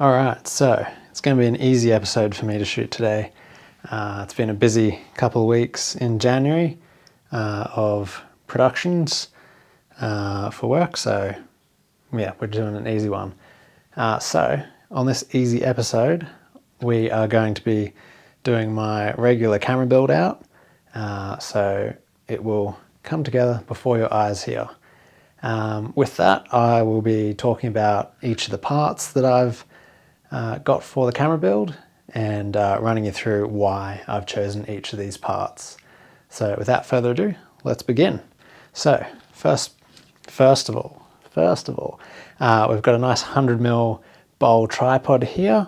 Alright, so it's going to be an easy episode for me to shoot today. It's been a busy couple of weeks in January of productions for work, so yeah, we're doing an easy one. So on this easy episode, we are going to be doing my regular camera build out, so it will come together before your eyes here. With that, I will be talking about each of the parts that I've got for the camera build and running you through why I've chosen each of these parts. So without further ado, let's begin. So first of all, we've got a nice 100mm bowl tripod here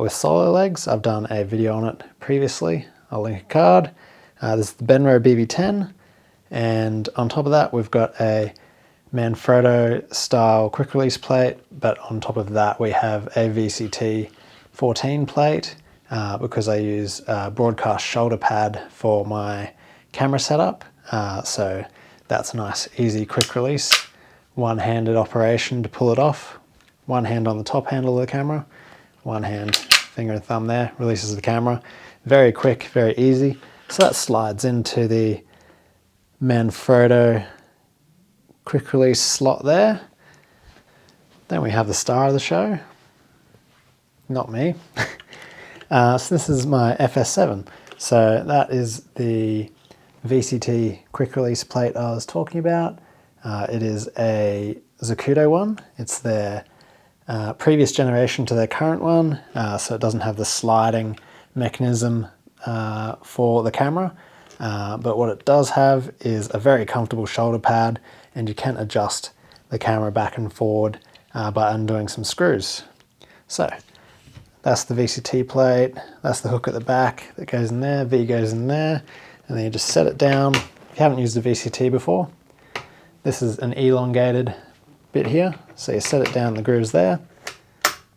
with solo legs. I've done a video on it previously. I'll link a card. This is the Benro BB10, and on top of that we've got a Manfrotto style quick release plate, but on top of that we have a VCT 14 plate because I use a broadcast shoulder pad for my camera setup. So that's a nice easy quick release, one-handed operation to pull it off. One hand on the top handle of the camera, one hand, finger and thumb there, releases the camera. Very quick, very easy. So that slides into the Manfrotto quick release slot there. Then we have the star of the show, not me. So this is my FS7. So that is the VCT quick release plate I was talking about. It is a Zacuto one. It's their previous generation to their current one, so it doesn't have the sliding mechanism for the camera. But what it does have is a very comfortable shoulder pad, and you can adjust the camera back and forward by undoing some screws. So that's the VCT plate, that's the hook at the back that goes in there, V goes in there, and then you just set it down. If you haven't used a VCT before, this is an elongated bit here, so you set it down, the groove's there,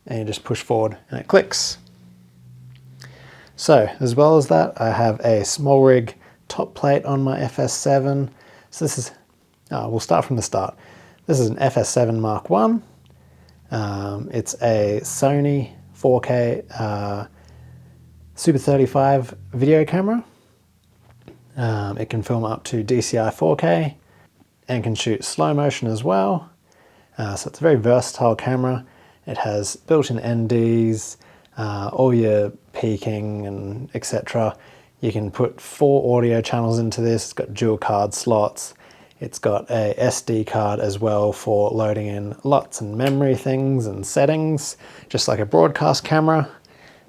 and you just push forward and it clicks. So as well as that, I have a small rig top plate on my FS7. So this is, we'll start from the start. This is an FS7 Mark I. It's a Sony 4K Super 35 video camera. It can film up to DCI 4K and can shoot slow motion as well. So it's a very versatile camera. It has built-in NDs, all your peaking and etc. You can put 4 audio channels into this. It's got dual card slots. It's got a SD card as well for loading in LUTs and memory things and settings, just like a broadcast camera.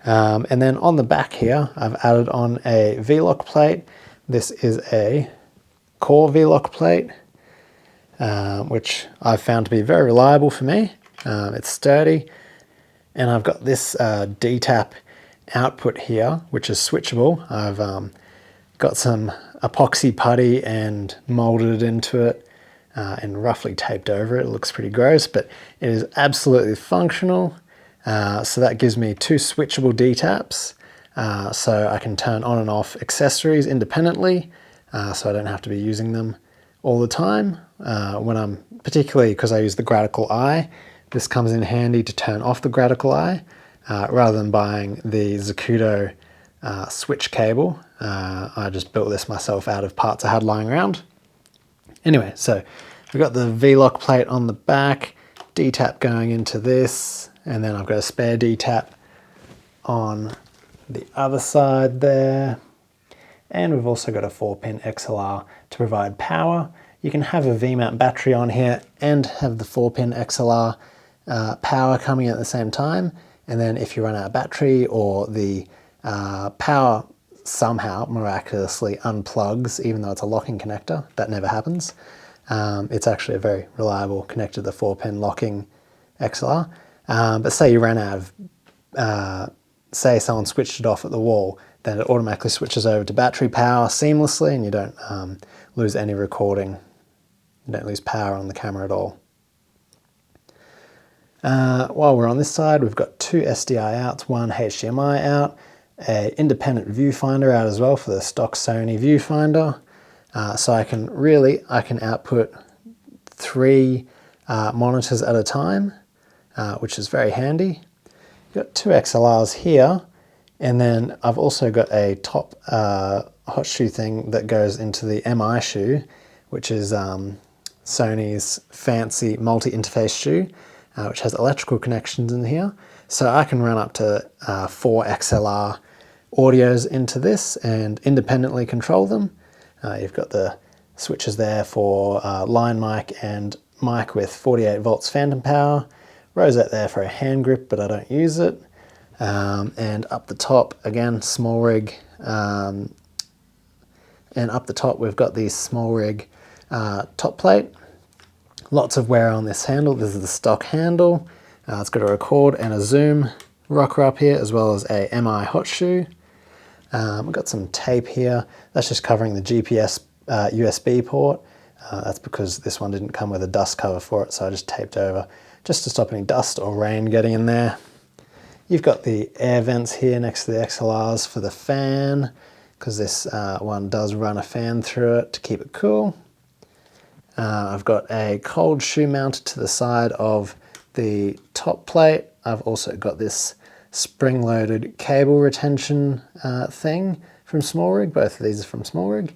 And then on the back here, I've added on a V-lock plate. This is a core V-lock plate, which I've found to be very reliable for me. It's sturdy. And I've got this D-tap output here, which is switchable. I've got some epoxy putty and molded it into it and roughly taped over it. It looks pretty gross, but it is absolutely functional. So that gives me 2 switchable D-taps, so I can turn on and off accessories independently, so I don't have to be using them all the time. When I'm, particularly because I use the gradical eye, this comes in handy to turn off the gradical eye, rather than buying the Zacuto switch cable. I just built this myself out of parts I had lying around. Anyway, so we've got the V-lock plate on the back, D-tap going into this, and then I've got a spare D-tap on the other side there. And we've also got a 4-pin XLR to provide power. You can have a V-mount battery on here and have the 4-pin XLR power coming at the same time. And then if you run out of battery or the power somehow miraculously unplugs, even though it's a locking connector, that never happens. It's actually a very reliable connector to the 4-pin locking XLR. But say you ran out of, say someone switched it off at the wall, then it automatically switches over to battery power seamlessly, and you don't lose any recording. You don't lose power on the camera at all. While we're on this side, we've got 2 SDI outs, 1 HDMI out, an independent viewfinder out as well for the stock Sony viewfinder. So I can output 3 monitors at a time, which is very handy. Got two XLRs here, and then I've also got a top hot shoe thing that goes into the MI shoe, which is Sony's fancy multi-interface shoe, which has electrical connections in here. So I can run up to 4 XLR audios into this and independently control them. You've got the switches there for line mic and mic with 48 volts phantom power. Rosette there for a hand grip, but I don't use it. And up the top, again, small rig. And up the top, we've got the small rig top plate. Lots of wear on this handle. This is the stock handle. It's got a record and a zoom rocker up here, as well as a MI hot shoe. We've got some tape here. That's just covering the GPS USB port. That's because this one didn't come with a dust cover for it, so I just taped over just to stop any dust or rain getting in there. You've got the air vents here next to the XLRs for the fan, because this one does run a fan through it to keep it cool. I've got a cold shoe mounted to the side of the top plate. I've also got this spring-loaded cable retention thing from SmallRig. Both of these are from SmallRig,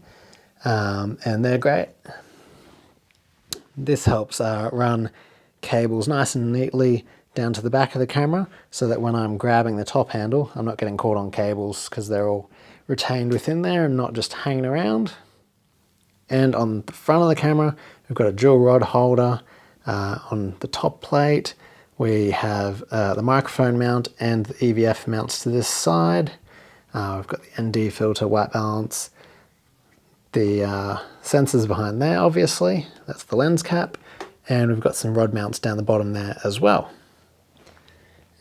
and they're great. This helps run cables nice and neatly down to the back of the camera, so that when I'm grabbing the top handle, I'm not getting caught on cables because they're all retained within there and not just hanging around. And on the front of the camera, we've got a dual rod holder. On the top plate, we have the microphone mount and the EVF mounts to this side. We've got the ND filter, white balance, the sensors behind there, obviously. That's the lens cap. And we've got some rod mounts down the bottom there as well.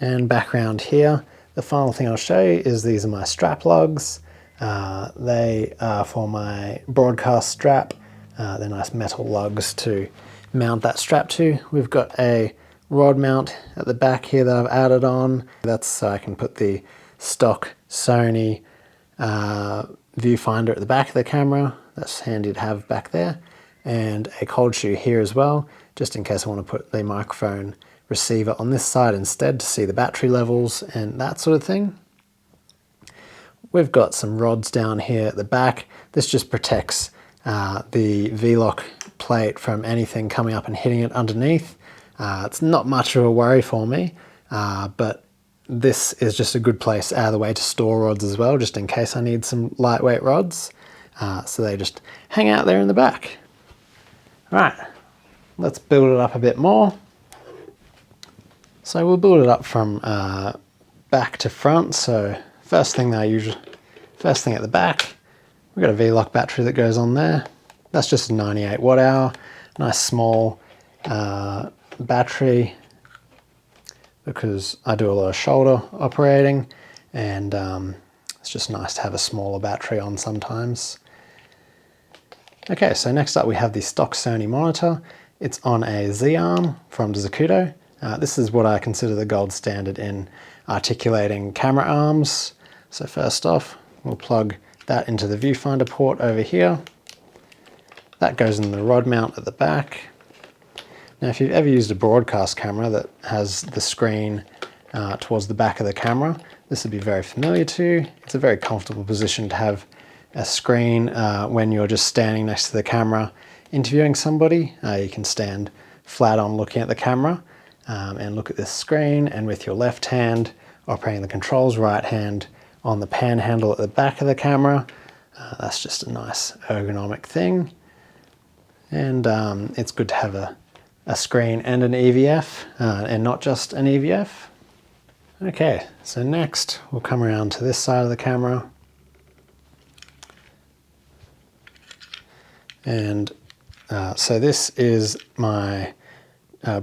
And back around here, the final thing I'll show you is these are my strap lugs. They are for my broadcast strap. They're nice metal lugs to mount that strap to. We've got a rod mount at the back here that I've added on. That's so I can put the stock Sony viewfinder at the back of the camera. That's handy to have back there. And a cold shoe here as well, just in case I want to put the microphone receiver on this side instead to see the battery levels and that sort of thing. We've got some rods down here at the back. This just protects the V-lock plate from anything coming up and hitting it underneath. It's not much of a worry for me, but this is just a good place out of the way to store rods as well, just in case I need some lightweight rods. So they just hang out there in the back. All right, let's build it up a bit more. So we'll build it up from back to front. So first thing at the back, we've got a V-lock battery that goes on there. That's just a 98 watt hour, nice small battery, because I do a lot of shoulder operating, and it's just nice to have a smaller battery on sometimes. Okay, so next up we have the stock Sony monitor. It's on a Z-arm from Zacuto. This is what I consider the gold standard in articulating camera arms. So first off, we'll plug that into the viewfinder port over here. That goes in the rod mount at the back. Now, if you've ever used a broadcast camera that has the screen towards the back of the camera, this would be very familiar to you. It's a very comfortable position to have a screen when you're just standing next to the camera interviewing somebody. You can stand flat on looking at the camera and look at this screen, and with your left hand operating the controls, right hand on the pan handle at the back of the camera. That's just a nice ergonomic thing. And it's good to have a screen and an EVF, and not just an EVF. Okay, so next we'll come around to this side of the camera. And so this is my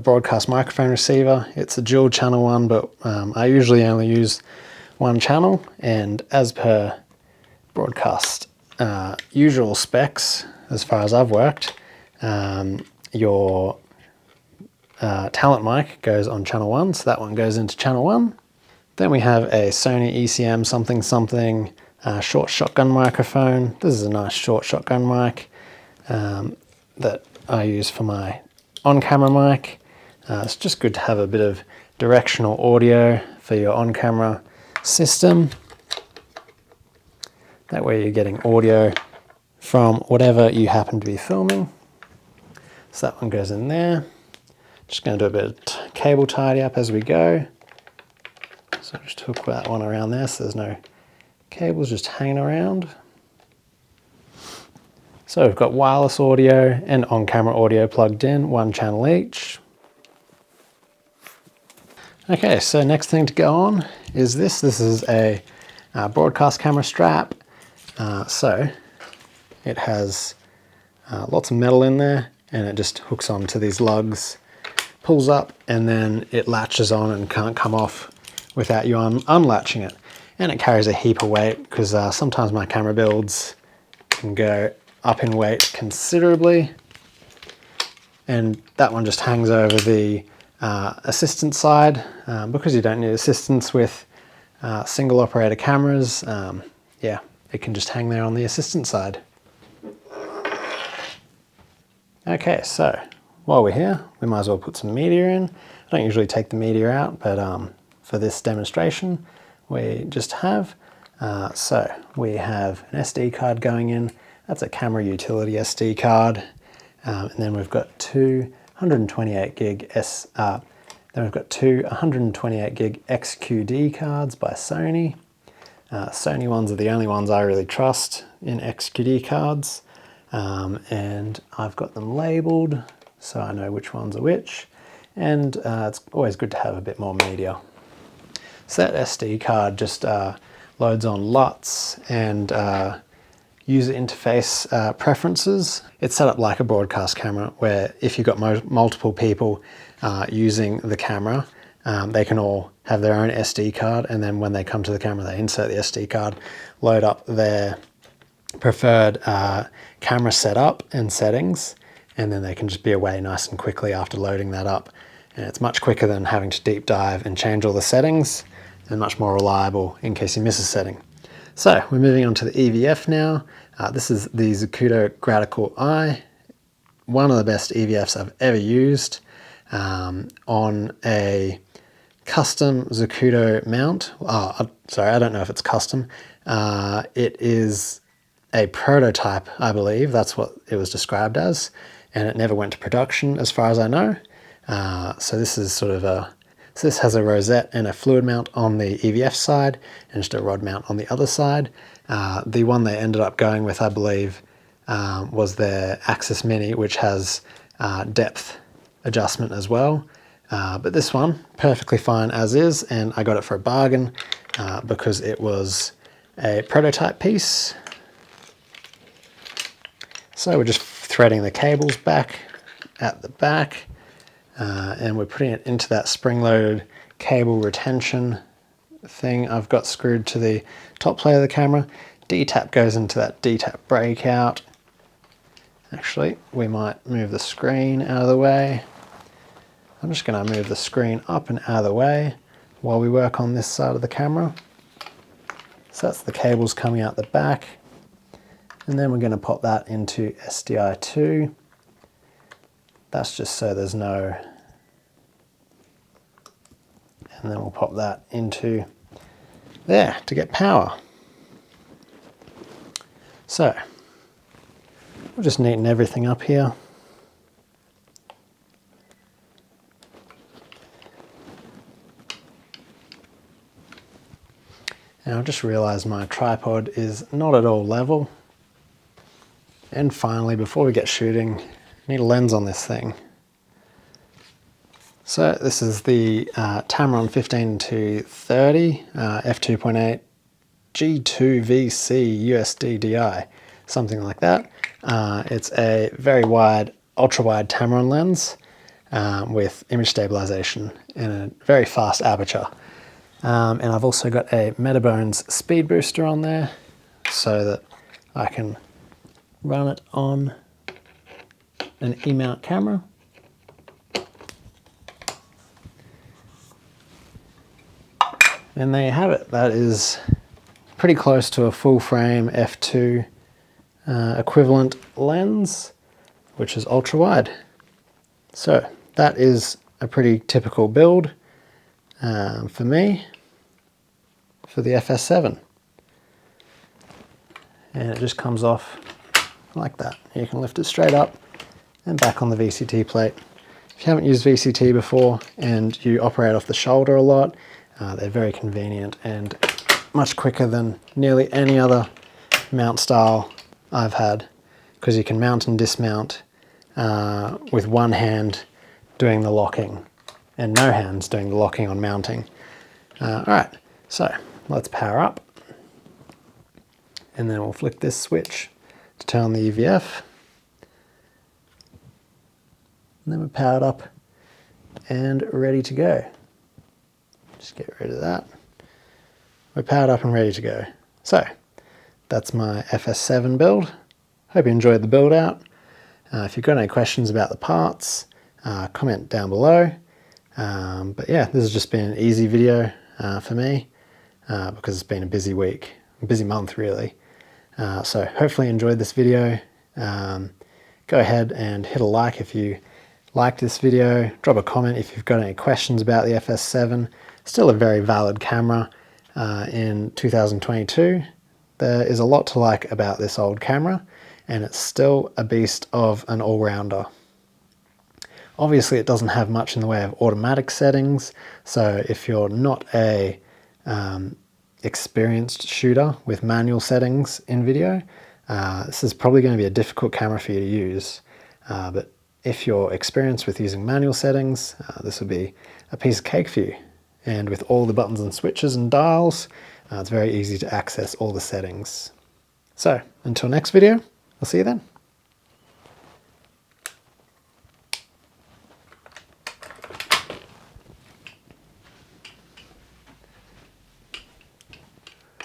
broadcast microphone receiver. It's a dual channel one, but I usually only use one channel, and as per broadcast usual specs, as far as I've worked, your talent mic goes on channel 1, so that one goes into channel 1. Then we have a Sony ECM something short shotgun microphone. This is a nice short shotgun mic that I use for my on-camera mic. It's just good to have a bit of directional audio for your on-camera system. That way you're getting audio from whatever you happen to be filming. So that one goes in there. Just going to do a bit of cable tidy up as we go. So just hook that one around there so there's no cables just hanging around. So we've got wireless audio and on-camera audio plugged in, one channel each. Okay, so next thing to go on is this. This is a broadcast camera strap. So it has lots of metal in there, and it just hooks onto these lugs, pulls up, and then it latches on and can't come off without you unlatching it. And it carries a heap of weight because sometimes my camera builds can go up in weight considerably. And that one just hangs over the assistant side because you don't need assistance with single operator cameras. Yeah, it can just hang there on the assistant side. Okay, so while we're here, we might as well put some media in. I don't usually take the media out, but for this demonstration, we just have. So we have an SD card going in. That's a camera utility SD card. And then we've got two 128 gig then we've got two 128 gig XQD cards by Sony. Sony ones are the only ones I really trust in XQD cards. And I've got them labeled so I know which ones are which. And it's always good to have a bit more media. So that SD card just loads on LUTs and user interface preferences. It's set up like a broadcast camera where if you've got multiple people using the camera, they can all have their own SD card, and then when they come to the camera they insert the SD card, load up their preferred camera setup and settings, and then they can just be away nice and quickly after loading that up. And it's much quicker than having to deep dive and change all the settings, and much more reliable in case you miss a setting. So we're moving on to the EVF now. This is the Zacuto Gradical I, one of the best EVFs I've ever used on a custom Zacuto mount. Sorry, I don't know if it's custom. It is a prototype, I believe. That's what it was described as, and it never went to production as far as I know. So this is sort of so this has a rosette and a fluid mount on the EVF side and just a rod mount on the other side. The one they ended up going with, I believe, was their Axis Mini, which has depth adjustment as well. But this one, perfectly fine as is, and I got it for a bargain because it was a prototype piece. So we're just threading the cables back at the back. And we're putting it into that spring-loaded cable retention thing I've got screwed to the top plate of the camera. D-tap goes into that D-tap breakout. Actually, we might move the screen out of the way. I'm just going to move the screen up and out of the way while we work on this side of the camera. So that's the cables coming out the back. And then we're going to pop that into SDI2. That's just so there's no, and then we'll pop that into there to get power. So we'll just neaten everything up here. And I've just realized my tripod is not at all level. And finally, before we get shooting, need a lens on this thing. So this is the Tamron 15-30 f2.8 G2VC USD DI, something like that. It's a very wide, ultra wide Tamron lens with image stabilization and a very fast aperture. And I've also got a Metabones speed booster on there so that I can run it on an E-mount camera. And there you have it. That is pretty close to a full frame f2 equivalent lens, which is ultra wide. So that is a pretty typical build for me. for the FS7. And it just comes off like that. You can lift it straight up and back on the VCT plate. If you haven't used VCT before and you operate off the shoulder a lot, they're very convenient and much quicker than nearly any other mount style I've had, because you can mount and dismount with one hand doing the locking and no hands doing the locking on mounting. Alright, so let's power up, and then we'll flick this switch to turn on the EVF. And then we're powered up and ready to go. Just get rid of that. We're powered up and ready to go. So that's my FS7 build. Hope you enjoyed the build out. If you've got any questions about the parts, comment down below. But yeah, this has just been an easy video for me because it's been a busy week, a busy month really. So hopefully you enjoyed this video. Go ahead and hit a like if you liked this video. Drop a comment if you've got any questions about the FS7. Still a very valid camera in 2022. There is a lot to like about this old camera, and it's still a beast of an all-rounder. Obviously it doesn't have much in the way of automatic settings, so if you're not a experienced shooter with manual settings in video, this is probably going to be a difficult camera for you to use. But if you're experienced with using manual settings, this would be a piece of cake for you. And with all the buttons and switches and dials, it's very easy to access all the settings. So until next video, I'll see you then.